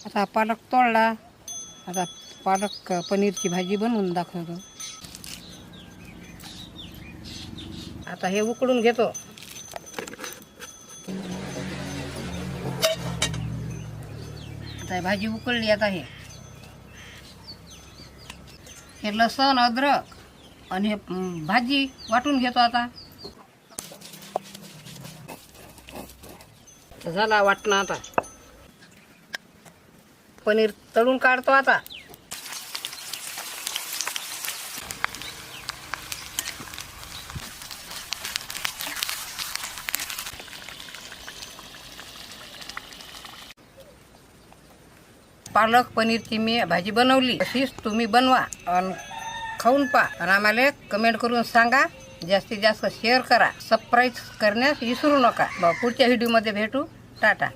आता पालक तोडला. आता पालक पनीरची भाजी बनवून दाखवतो. आता हे उकडून घेतो. आता भाजी उकळली. आता हे लसण अद्रक आणि हे भाजी वाटून घेतो. आता झाला वाटणं. आता पनीर तळून काढतो. आता पालक पनीरची मी भाजी बनवली. अशीच तुम्ही बनवा आणि खाऊन पहा आणि आम्हाला कमेंट करून सांगा. जास्तीत जास्त शेअर करा. सबस्क्राईब करण्यास विसरू नका. पुढच्या व्हिडिओमध्ये भेटू. टाटा.